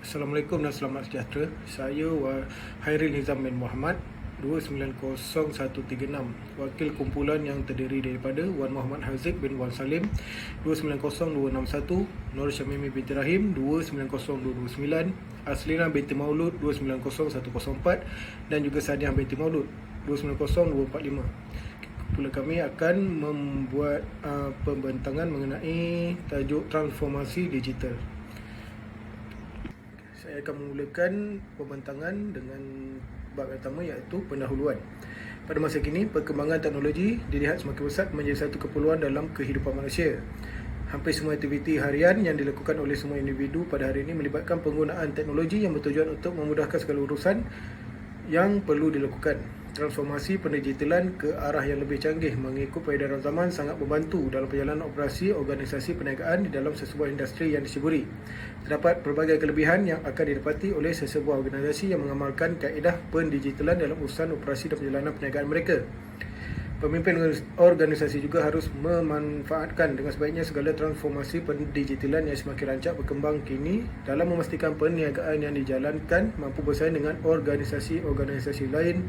Assalamualaikum dan selamat sejahtera. Saya Hairil Nizam bin Muhammad 290136, wakil kumpulan yang terdiri daripada Wan Muhammad Haziq bin Wan Salim 290261, Nur Syamimi binti Rahim 290229, Aslina binti Maulud 290104 dan juga Sadiah binti Maulud 290245. Kumpulan kami akan membuat pembentangan mengenai tajuk transformasi digital. Saya akan memulakan pembentangan dengan bab pertama, iaitu pendahuluan. Pada masa kini, perkembangan teknologi dilihat semakin pesat menjadi satu keperluan dalam kehidupan manusia. Hampir semua aktiviti harian yang dilakukan oleh semua individu pada hari ini melibatkan penggunaan teknologi yang bertujuan untuk memudahkan segala urusan yang perlu dilakukan. Transformasi pendigitalan ke arah yang lebih canggih mengikut peredaran zaman sangat membantu dalam perjalanan operasi organisasi perniagaan di dalam sesebuah industri yang diceburi. Terdapat pelbagai kelebihan yang akan didapati oleh sesebuah organisasi yang mengamalkan kaedah pendigitalan dalam urusan operasi dan perjalanan perniagaan mereka. Pemimpin organisasi juga harus memanfaatkan dengan sebaiknya segala transformasi pendigitalan yang semakin rancak berkembang kini dalam memastikan perniagaan yang dijalankan mampu bersaing dengan organisasi-organisasi lain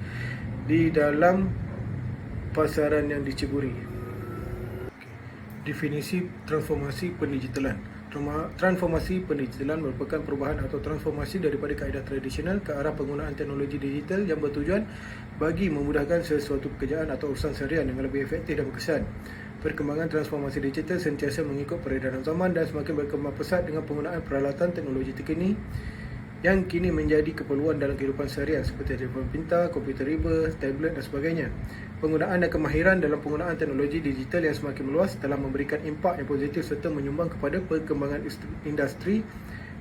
di dalam pasaran yang diceburi. Definisi transformasi pendigitalan. Transformasi pendigitalan merupakan perubahan atau transformasi daripada kaedah tradisional ke arah penggunaan teknologi digital yang bertujuan bagi memudahkan sesuatu pekerjaan atau urusan seharian dengan lebih efektif dan berkesan. Perkembangan transformasi digital sentiasa mengikut peredaran zaman dan semakin berkembang pesat dengan penggunaan peralatan teknologi terkini yang kini menjadi keperluan dalam kehidupan seharian seperti telefon pintar, komputer riba, tablet dan sebagainya. Penggunaan dan kemahiran dalam penggunaan teknologi digital yang semakin meluas telah memberikan impak yang positif serta menyumbang kepada perkembangan industri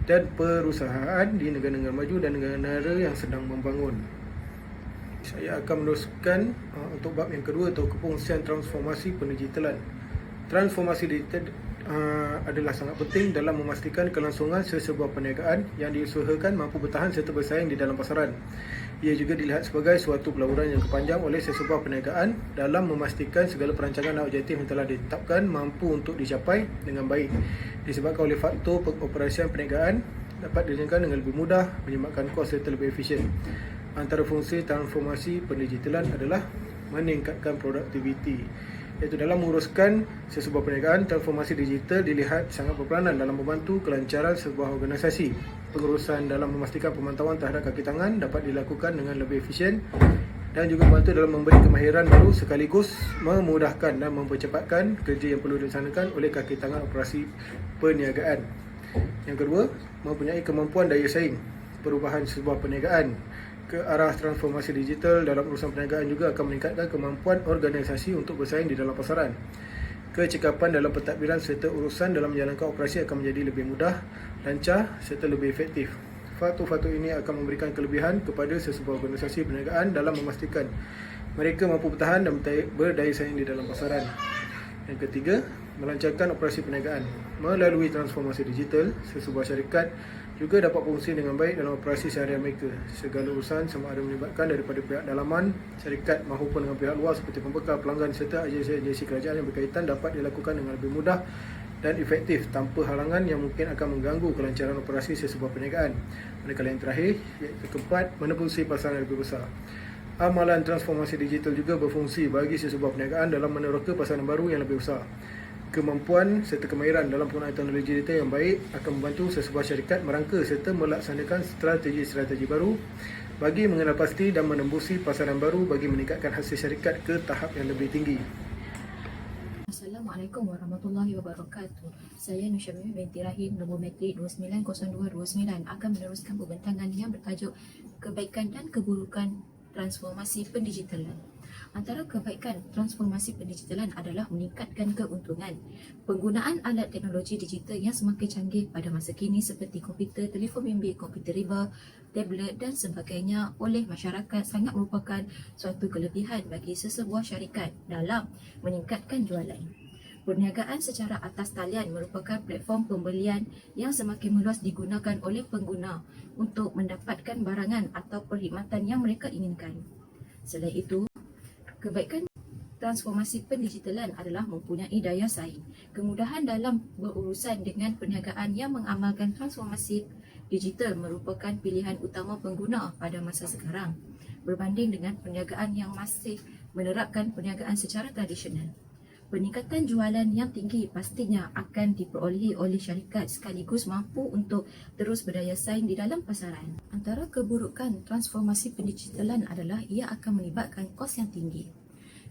dan perusahaan di negara-negara maju dan negara-negara yang sedang membangun. Saya akan meneruskan untuk bab yang kedua, atau kefungsian transformasi pendigitalan. Transformasi digital adalah sangat penting dalam memastikan kelangsungan sesebuah perniagaan yang diusahakan mampu bertahan serta bersaing di dalam pasaran. Ia juga dilihat sebagai suatu pelaburan yang kepanjang oleh sesebuah perniagaan dalam memastikan segala perancangan dan objektif yang telah ditetapkan mampu untuk dicapai dengan baik. Disebabkan oleh faktor pengoperasian perniagaan dapat dijalankan dengan lebih mudah, menyebabkan kos serta lebih efisien. Antara fungsi transformasi pendigitalan adalah meningkatkan produktiviti, iaitu dalam menguruskan sesebuah perniagaan. Transformasi digital dilihat sangat berperanan dalam membantu kelancaran sebuah organisasi. Pengurusan dalam memastikan pemantauan terhadap kaki tangan dapat dilakukan dengan lebih efisien dan juga membantu dalam memberi kemahiran baru sekaligus memudahkan dan mempercepatkan kerja yang perlu dilaksanakan oleh kaki tangan operasi perniagaan. Yang kedua, mempunyai kemampuan daya saing. Perubahan sebuah perniagaan ke arah transformasi digital dalam urusan perniagaan juga akan meningkatkan kemampuan organisasi untuk bersaing di dalam pasaran. Kecekapan dalam pentadbiran serta urusan dalam menjalankan operasi akan menjadi lebih mudah, lancar serta lebih efektif. Faktor-faktor ini akan memberikan kelebihan kepada sesebuah organisasi perniagaan dalam memastikan mereka mampu bertahan dan berdaya saing di dalam pasaran. Yang ketiga, melancarkan operasi perniagaan. Melalui transformasi digital, sesebuah syarikat juga dapat berfungsi dengan baik dalam operasi seharian mereka. Segala urusan sama ada melibatkan daripada pihak dalaman syarikat maupun dengan pihak luar seperti pembekal, pelanggan serta agensi-agensi kerajaan yang berkaitan dapat dilakukan dengan lebih mudah dan efektif tanpa halangan yang mungkin akan mengganggu kelancaran operasi sesebuah perniagaan. Manakala yang terakhir, iaitu keempat, menebusi pasaran yang lebih besar. Amalan transformasi digital juga berfungsi bagi sesebuah perniagaan dalam meneroka pasaran baru yang lebih besar. Kemampuan serta kemahiran dalam penggunaan teknologi digital yang baik akan membantu sesebuah syarikat merangka serta melaksanakan strategi-strategi baru bagi mengenal pasti dan menembusi pasaran baru bagi meningkatkan hasil syarikat ke tahap yang lebih tinggi. Assalamualaikum warahmatullahi wabarakatuh. Saya Nur Syamimi binti Rahim, nombor matrik 290229, akan meneruskan pembentangan yang bertajuk kebaikan dan keburukan transformasi pendigitalan. Antara kebaikan transformasi pendigitalan adalah meningkatkan keuntungan. Penggunaan alat teknologi digital yang semakin canggih pada masa kini seperti komputer, telefon bimbit, komputer riba, tablet dan sebagainya oleh masyarakat sangat merupakan suatu kelebihan bagi sesebuah syarikat dalam meningkatkan jualan. Perniagaan secara atas talian merupakan platform pembelian yang semakin meluas digunakan oleh pengguna untuk mendapatkan barangan atau perkhidmatan yang mereka inginkan. Selain itu, kebaikan transformasi pendigitalan adalah mempunyai daya saing, kemudahan dalam berurusan dengan perniagaan yang mengamalkan transformasi digital merupakan pilihan utama pengguna pada masa sekarang berbanding dengan perniagaan yang masih menerapkan perniagaan secara tradisional. Peningkatan jualan yang tinggi pastinya akan diperolehi oleh syarikat sekaligus mampu untuk terus berdaya saing di dalam pasaran. Antara keburukan transformasi pendigitalan adalah ia akan melibatkan kos yang tinggi.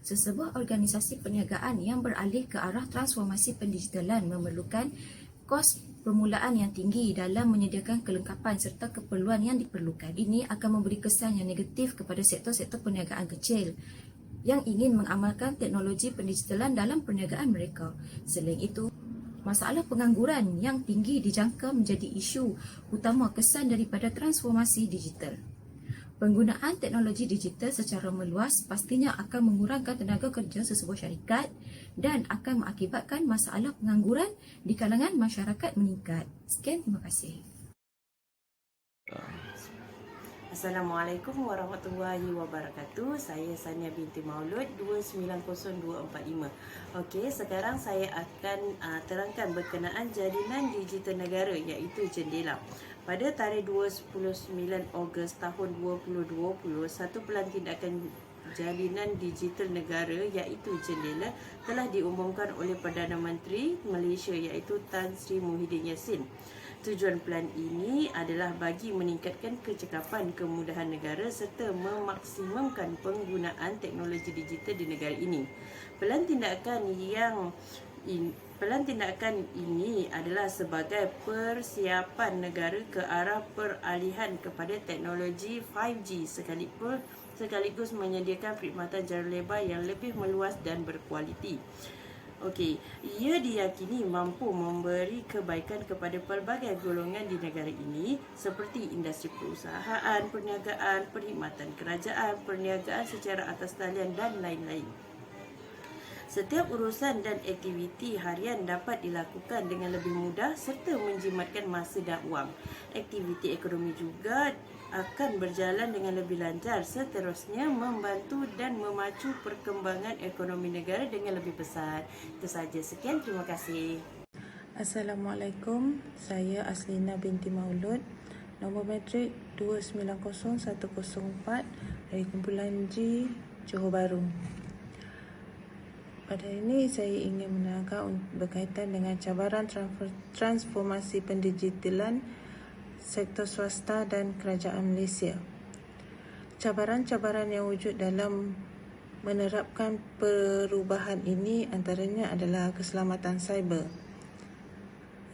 Sesebuah organisasi perniagaan yang beralih ke arah transformasi pendigitalan memerlukan kos permulaan yang tinggi dalam menyediakan kelengkapan serta keperluan yang diperlukan. Ini akan memberi kesan yang negatif kepada sektor-sektor perniagaan kecil yang ingin mengamalkan teknologi pendigitalan dalam perniagaan mereka. Selain itu, masalah pengangguran yang tinggi dijangka menjadi isu utama kesan daripada transformasi digital. Penggunaan teknologi digital secara meluas pastinya akan mengurangkan tenaga kerja sesebuah syarikat dan akan mengakibatkan masalah pengangguran di kalangan masyarakat meningkat. Sekian, terima kasih. Assalamualaikum warahmatullahi wabarakatuh. Saya Sania binti Maulud 290245. Okey, sekarang saya akan terangkan berkenaan jalinan digital negara iaitu JENDELA. Pada tarikh 29 Ogos tahun 2020, satu pelantikan jalinan digital negara iaitu JENDELA telah diumumkan oleh Perdana Menteri Malaysia iaitu Tan Sri Muhyiddin Yassin. Tujuan pelan ini adalah bagi meningkatkan kecekapan kemudahan negara serta memaksimumkan penggunaan teknologi digital di negara ini. Pelan tindakan ini adalah sebagai persiapan negara ke arah peralihan kepada teknologi 5G sekaligus menyediakan perkhidmatan jarak lebar yang lebih meluas dan berkualiti. Okey, ia diyakini mampu memberi kebaikan kepada pelbagai golongan di negara ini seperti industri perusahaan, perniagaan, perkhidmatan kerajaan, perniagaan secara atas talian dan lain-lain. Setiap urusan dan aktiviti harian dapat dilakukan dengan lebih mudah serta menjimatkan masa dan wang. Aktiviti ekonomi juga akan berjalan dengan lebih lancar, seterusnya membantu dan memacu perkembangan ekonomi negara dengan lebih besar. Itu sahaja. Sekian, terima kasih. Assalamualaikum, saya Aslina binti Maulud, nombor matrik 290104 dari kumpulan G, Johor Bahru. Pada hari ini saya ingin menerangkan berkaitan dengan cabaran transformasi pendigitalan sektor swasta dan kerajaan Malaysia. Cabaran-cabaran yang wujud dalam menerapkan perubahan ini antaranya adalah keselamatan cyber,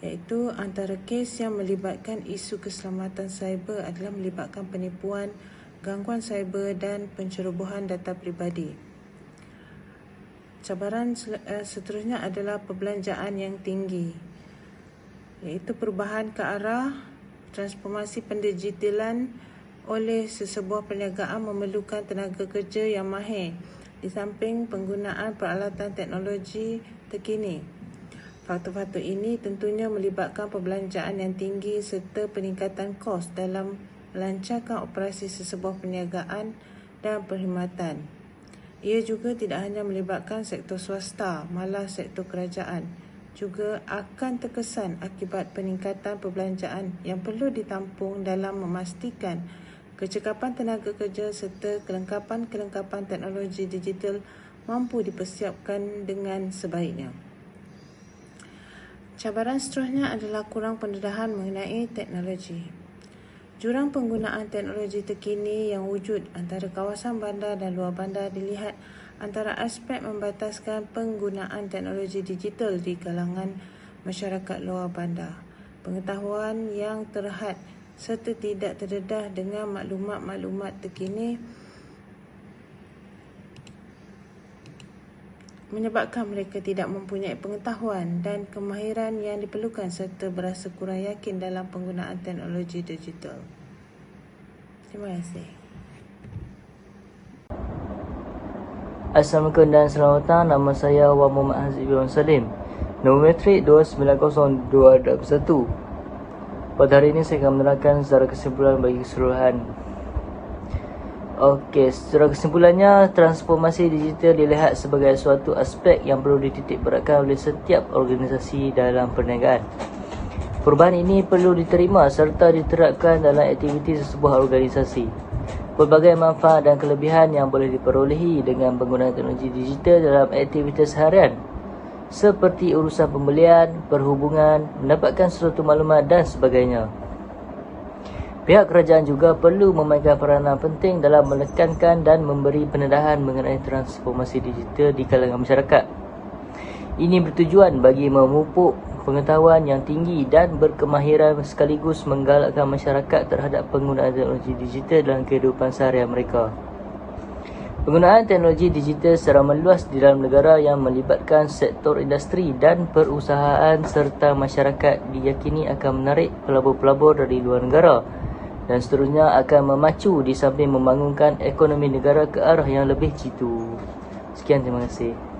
iaitu antara kes yang melibatkan isu keselamatan cyber adalah melibatkan penipuan, gangguan cyber dan pencerobohan data peribadi. Cabaran seterusnya adalah perbelanjaan yang tinggi, iaitu perubahan ke arah transformasi pendigitalan oleh sesebuah perniagaan memerlukan tenaga kerja yang mahir di samping penggunaan peralatan teknologi terkini. Faktor-faktor ini tentunya melibatkan perbelanjaan yang tinggi serta peningkatan kos dalam melancarkan operasi sesebuah perniagaan dan perkhidmatan. Ia juga tidak hanya melibatkan sektor swasta, malah sektor kerajaan juga akan terkesan akibat peningkatan perbelanjaan yang perlu ditampung dalam memastikan kecekapan tenaga kerja serta kelengkapan teknologi digital mampu dipersiapkan dengan sebaiknya. Cabaran seterusnya adalah kurang pendedahan mengenai teknologi. Jurang penggunaan teknologi terkini yang wujud antara kawasan bandar dan luar bandar dilihat antara aspek membataskan penggunaan teknologi digital di kalangan masyarakat luar bandar, pengetahuan yang terhad serta tidak terdedah dengan maklumat-maklumat terkini menyebabkan mereka tidak mempunyai pengetahuan dan kemahiran yang diperlukan serta berasa kurang yakin dalam penggunaan teknologi digital. Terima kasih. Assalamualaikum dan selamat datang. Nama saya Wan Muhammad Haziq bin Salim, nombor matrik 290221. Pada hari ini saya akan menerangkan secara kesimpulan bagi keseluruhan. Okey, secara kesimpulannya, transformasi digital dilihat sebagai suatu aspek yang perlu dititik beratkan oleh setiap organisasi dalam perniagaan. Perubahan ini perlu diterima serta diterapkan dalam aktiviti sebuah organisasi. Pelbagai manfaat dan kelebihan yang boleh diperolehi dengan penggunaan teknologi digital dalam aktivitas harian seperti urusan pembelian, perhubungan, mendapatkan sesuatu maklumat dan sebagainya. Pihak kerajaan juga perlu memainkan peranan penting dalam menekankan dan memberi pendedahan mengenai transformasi digital di kalangan masyarakat. Ini bertujuan bagi memupuk pengetahuan yang tinggi dan berkemahiran sekaligus menggalakkan masyarakat terhadap penggunaan teknologi digital dalam kehidupan seharian mereka. Penggunaan teknologi digital secara meluas di dalam negara yang melibatkan sektor industri dan perusahaan serta masyarakat diyakini akan menarik pelabur-pelabur dari luar negara dan seterusnya akan memacu di samping membangunkan ekonomi negara ke arah yang lebih jitu. Sekian, terima kasih.